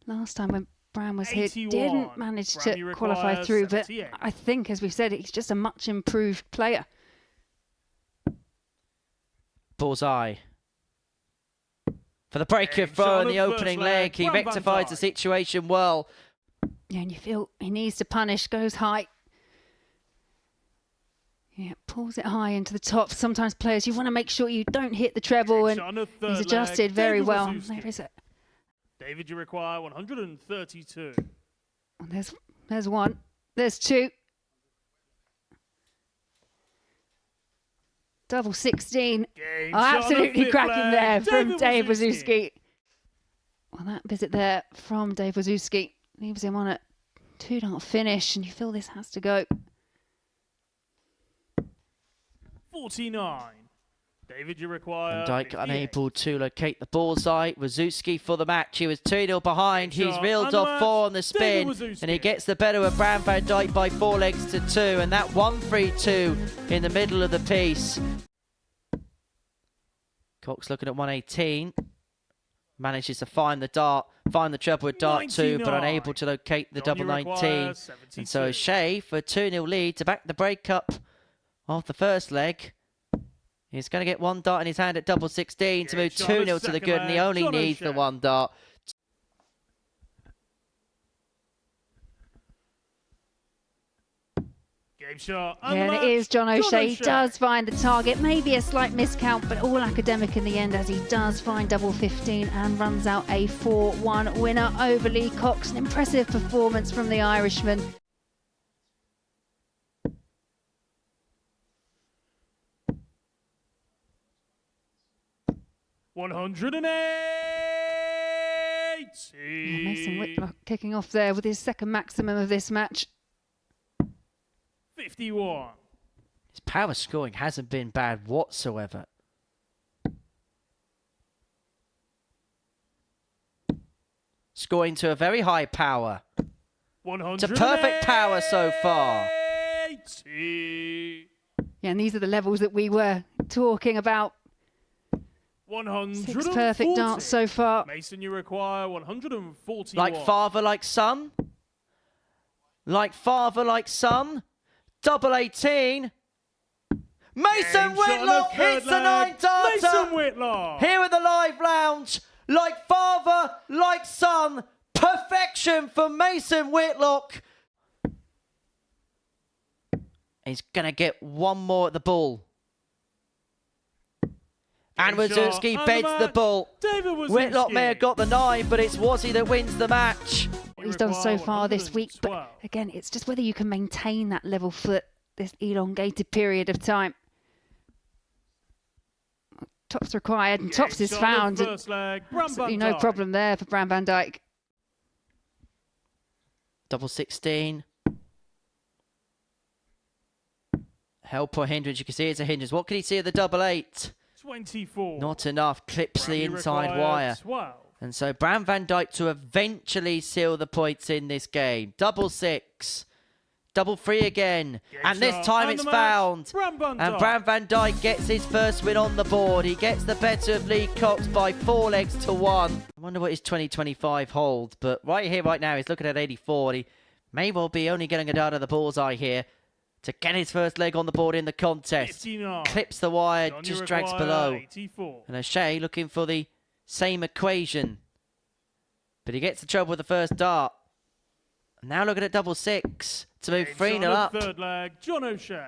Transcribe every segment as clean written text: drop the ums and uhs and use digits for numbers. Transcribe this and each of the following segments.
Last time when Brown was here, 81. didn't manage to qualify through, but I think, as we've said, he's just a much improved player. Bullseye. For the breaker throw in the opening leg, he rectifies the situation well. Yeah, and you feel he needs to punish, goes high. Yeah, pulls it high into the top. Sometimes players, you want to make sure you don't hit the treble, and he's adjusted very well. There is it. David, you require 132. There's one. There's two. Double 16. Oh, absolutely cracking there from Dave Wawrzewski. Well, that visit there from Dave Wawrzewski leaves him on a 2-dart finish, and you feel this has to go. 49. David, you require Dijk 58. unable to locate the bullseye. Wawrzewski for the match. He was 2-0 behind. He's reeled off 4 on the spin, and he gets the better of Bram van Dijk by 4 legs to 2, and that 1-3-2 in the middle of the piece. Cox looking at 118. Manages to find the dart, find the treble with dart 2, but unable to locate the double 19. And so Shea for a 2-0 lead to back the break-up of the first leg. He's going to get 1 dart in his hand at double 16 to move 2-0 to the good, and he only needs the 1 dart. Yeah, and it is John O'Shea. He does find the target, maybe a slight miscount, but all academic in the end, as he does find double 15 and runs out a 4-1 winner over Lee Cox. An impressive performance from the Irishman. Mason Whitlock kicking off there with his second maximum of this match. 51. His power scoring hasn't been bad whatsoever. Scoring to a very high power. To perfect power so far. Yeah, and these are the levels that we were talking about. 6 perfect darts so far. Mason, you require 140. Like father, like son. Like father, like son. Double 18. Mason Whitlock hits the 9-darter. Mason Whitlock. Here at the Live Lounge. Like father, like son. Perfection for Mason Whitlock. He's going to get one more at the bull. And Wawrzewski beds the bull. Whitlock may have got the 9, but it's Wazzy that wins the match. What he's done so far this week, but again, it's just whether you can maintain that level for this elongated period of time. Tops required, and tops is found. Absolutely no problem there for Bram van Dijk. Double 16. Help or hindrance? You can see it's a hindrance. What can he see at the double 8? 24. Not enough. Clips the inside wire. 12. And so Bram van Dijk to eventually seal the points in this game. Double 6. Double 3 again. And this time it's found. And Bram van Dijk gets his first win on the board. He gets the better of Lee Cox by 4 legs to 1. I wonder what his 2025 holds. But right here, right now, he's looking at 84. He may well be only getting a dart of the bullseye here to get his first leg on the board in the contest. 59. Clips the wire, just drags below. 84. And O'Shea looking for the same equation. But he gets the trouble with the first dart. And now looking at double 6 to move 3-0 up. Third leg, John O'Shea.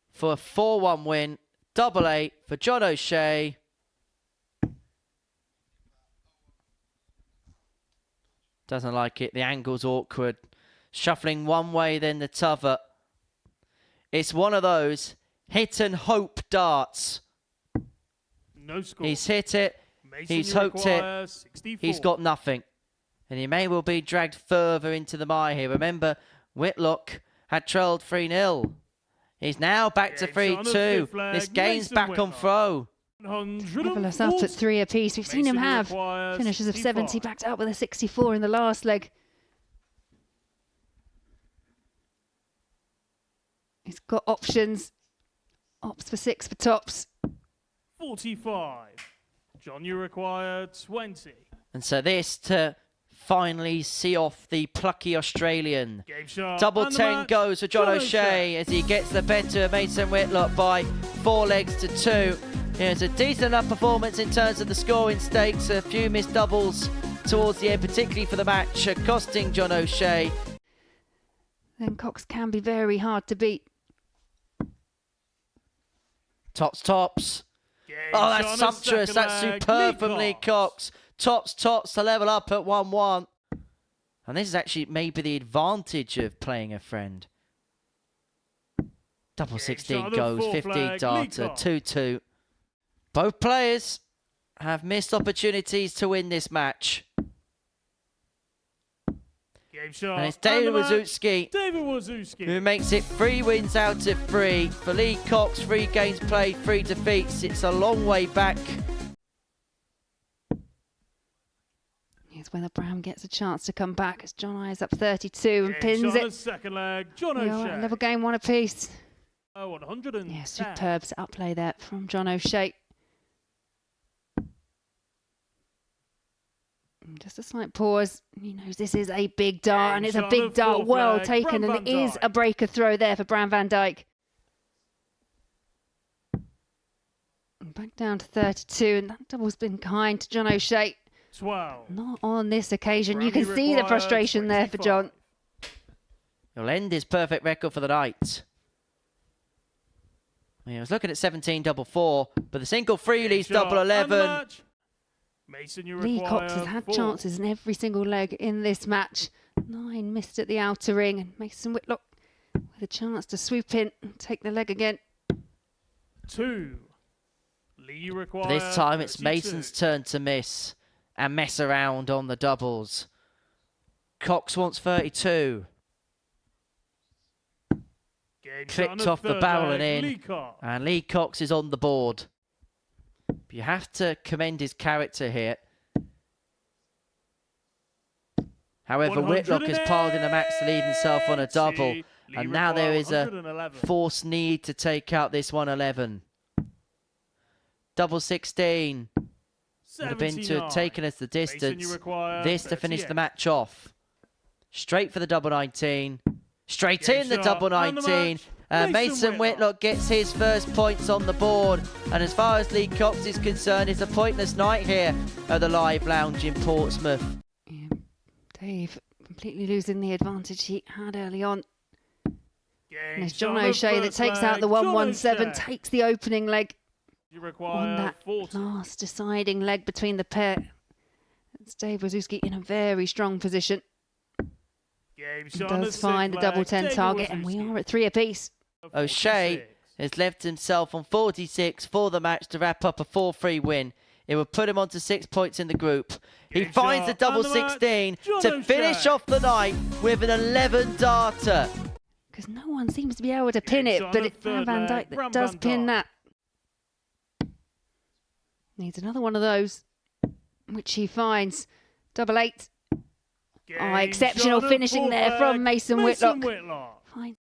For a 4-1 win. Double 8 for John O'Shea. Doesn't like it. The angle's awkward. Shuffling one way, then the t'other. It's one of those hit and hope darts. No score. He's hit it. Mason, He's hoped it. 64. He's got nothing. And he may well be dragged further into the mire here. Remember, Whitlock had trailed 3-0. He's now back to 3-2. This game's back on throw. Level us up at 3 apiece. We've seen him have finishes of 70, backed up with a 64 in the last leg. He's got options. Opts for 6 for tops. 45. John, you require 20. And so this to finally see off the plucky Australian. Game shot. Double And the 10 match, goes for John O'Shea as he gets the better of Mason Whitlock by 4 legs to 2. It's a decent enough performance in terms of the scoring stakes. A few missed doubles towards the end, particularly for the match, costing John O'Shea. Then Cox can be very hard to beat. Tops. Game Oh, shot that's on the sumptuous. second That's leg. superb from Lee Cox. Cox. Tops to level up at 1-1. And this is actually maybe the advantage of playing a friend. Double 16 shot on the goes, fourth 15 leg. data, Lee Cox. 2-2. Both players have missed opportunities to win this match. Game shot. And it's David And the match, Wawrzewski David Wawrzewski. who makes it 3 wins out of 3. For Lee Cox, 3 games played, 3 defeats. It's a long way back. Here's whether Bram gets a chance to come back as John Eyes up 32 and Game pins shot on the it. second leg. John We are O'Shea. at level game 1 apiece. 110. Yeah, superb set up play there from John O'Shea. Just a slight pause. He knows this is a big dart, and it's a big dart, well taken, and it is a breaker throw there for Bram van Dijk. Back down to 32, and that double's been kind to John O'Shea. 12. Not on this occasion. You Grammy can see the required frustration there for 25. John. He'll end his perfect record for the night. He was looking at 17 double 4, but the single free leaves double 11. Mason, you Lee require Cox has had 4. chances in every single leg in this match. 9 missed at the outer ring, and Mason Whitlock with a chance to swoop in and take the leg again. 2. Lee, you require This time it's 32. Mason's turn to miss and mess around on the doubles. Cox wants 32. Game shot Clipped on off the third barrel leg. and in. Lee Cox. And Lee Cox is on the board. But you have to commend his character here. However, Whitlock has piled in a max to lead himself on a double. Lee And now there is a 111. forced need to take out this 111. Double 16. Would have been to have taken us the Mason, you distance. require This to finish 38. the match off. Straight for the double 19. Straight Game in the shot double and the 19. match. Mason Whitlock gets his first points on the board. And as far as Lee Cox is concerned, it's a pointless night here at the Live Lounge in Portsmouth. Yeah, Dave completely losing the advantage he had early on. Game And it's shot John on the O'Shea that first takes out leg. the John 117, O'Shea. takes the opening leg You on require that 40. last deciding leg between the pair. It's Dave Wawrzewski in a very strong position. Game He shot on the does find the sixth double leg. 10 David target, and we Wawrzewski. are at 3 apiece. O'Shea 46. has left himself on 46 for the match to wrap up a 4-3 win. It will put him on to 6 points in the group. He Game finds the shot double and the match. 16 John to finish O'Shea. off the night with an 11 darter. Because no one seems to be able to pin Game it, shot on but the it's Bram third van leg. Dijk that Bram does van pin Dijk. that. Needs another one of those, which he finds. Double 8. Game Exceptional shot on finishing fourth there leg. from Mason Whitlock. Fine.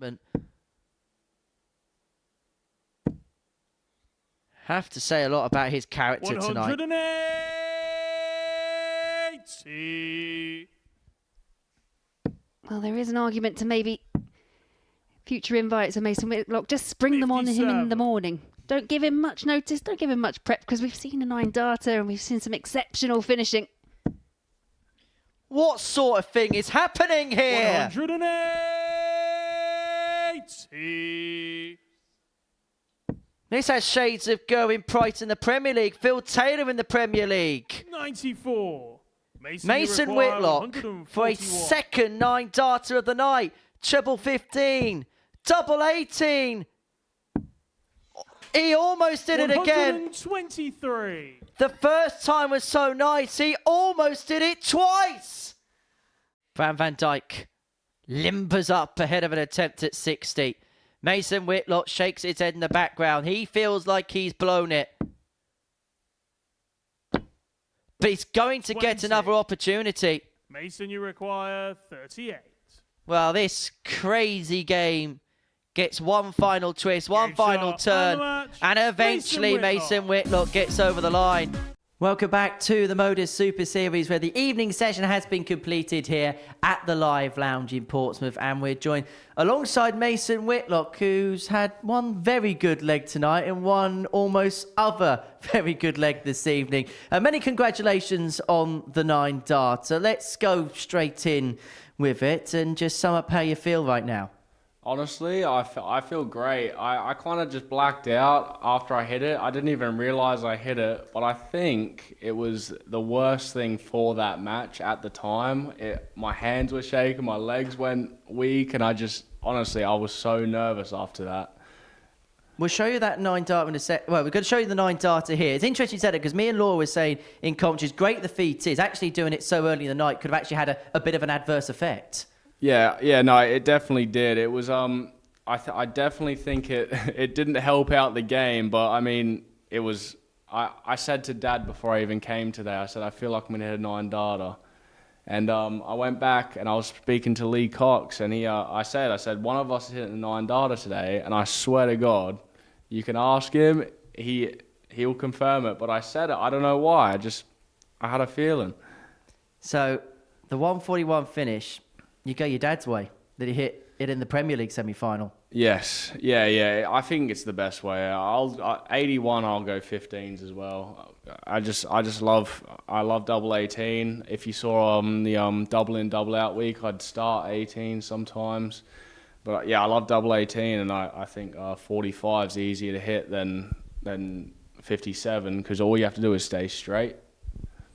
Have to say a lot about his character tonight. 180. Well, there is an argument to maybe future invites of Mason Whitlock. Just spring them on him in 57. the morning. Don't give him much notice. Don't give him much prep, because we've seen a 9 darter and we've seen some exceptional finishing. What sort of thing is happening here? 180. This has shades of going Price in the Premier League, Phil Taylor in the Premier League. 94. Mason Whitlock for a second 9 darter of the night. Treble 15. Double 18. He almost did it again. 123. The first time was so nice, he almost did it twice. Bram van Dijk limbers up ahead of an attempt at 60. Mason Whitlock shakes his head in the background. He feels like he's blown it. But he's going to get 20. another opportunity. Mason, you require 38. Well, this crazy game gets one final twist, one Game final shot, turn, and the match. and eventually Mason Whitlock gets over the line. Welcome back to the Modus Super Series, where the evening session has been completed here at the Live Lounge in Portsmouth, and we're joined alongside Mason Whitlock, who's had one very good leg tonight and one almost other very good leg this evening. Many congratulations on the 9 darter. Let's go straight in with it and just sum up how you feel right now. Honestly, I feel great. I kind of just blacked out after I hit it. I didn't even realize I hit it, but I think it was the worst thing for that match at the time. My hands were shaking, my legs went weak, and honestly, I was so nervous after that. We'll show you that 9 darter in a sec. Well, we're going to show you the 9 darter here. It's interesting you said it, because me and Laura were saying in commentary, great the feat is. Actually doing it so early in the night could have actually had a bit of an adverse effect. Yeah, no, it definitely did. It was, I definitely think it didn't help out the game, but I mean, it was, I said to Dad before I even came today, I said, I feel like I'm going to hit a 9 darter. And I went back and I was speaking to Lee Cox, and I said, one of us is hitting a 9 darter today, and I swear to God, you can ask him, he'll confirm it, but I said it, I don't know why, I had a feeling. So, the 141 finish, you go your dad's way. Did he hit it in the Premier League semi-final? Yes. Yeah. I think it's the best way. 81, I'll go 15s as well. I love double 18. If you saw the double in, double out week, I'd start 18 sometimes. But yeah, I love double 18, and I think 45 is easier to hit than 57, because all you have to do is stay straight.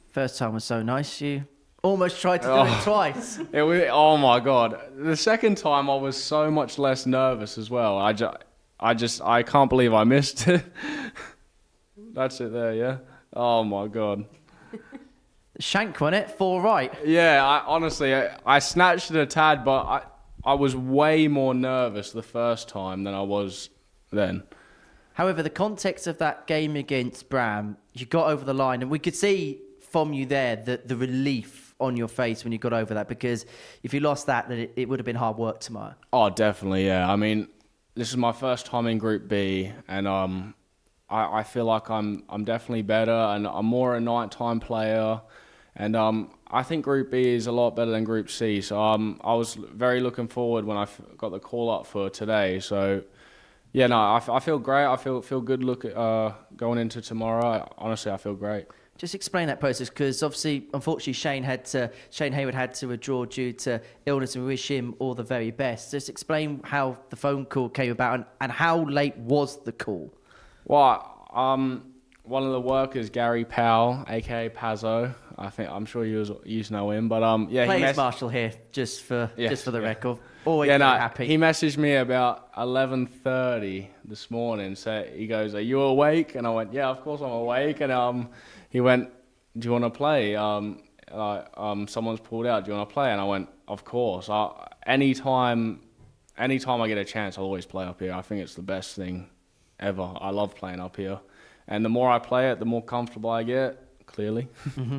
First time was so nice, you almost tried to do it twice. Oh my God. The second time I was so much less nervous as well. I can't believe I missed it. That's it there, yeah? Oh my God. Shank won it, 4 right. Yeah, honestly, I snatched it a tad, but I was way more nervous the first time than I was then. However, the context of that game against Bram, you got over the line, and we could see from you there the relief on your face when you got over that, because if you lost that, then it would have been hard work tomorrow. Oh, definitely, yeah. I mean, this is my first time in Group B, and I feel like I'm definitely better, and I'm more a nighttime player, and I think Group B is a lot better than Group C. So I was very looking forward when I got the call up for today. So yeah, no, I feel great. I feel good going into tomorrow. Honestly, I feel great. Just explain that process, because obviously, unfortunately, Shane Hayward had to withdraw due to illness, and we wish him all the very best. Just explain how the phone call came about, and how late was the call? Well, one of the workers, Gary Powell, aka Pazzo, I'm sure you know him, but yeah, Players Marshall here, just for the record. Always happy. He messaged me about 11:30 this morning. So he goes, "Are you awake?" And I went, "Yeah, of course I'm awake." And he went, "Do you want to play? Someone's pulled out. Do you want to play?" And I went, "Of course. Anytime I get a chance, I'll always play up here. I think it's the best thing ever. I love playing up here. And the more I play it, the more comfortable I get, clearly." Mm-hmm.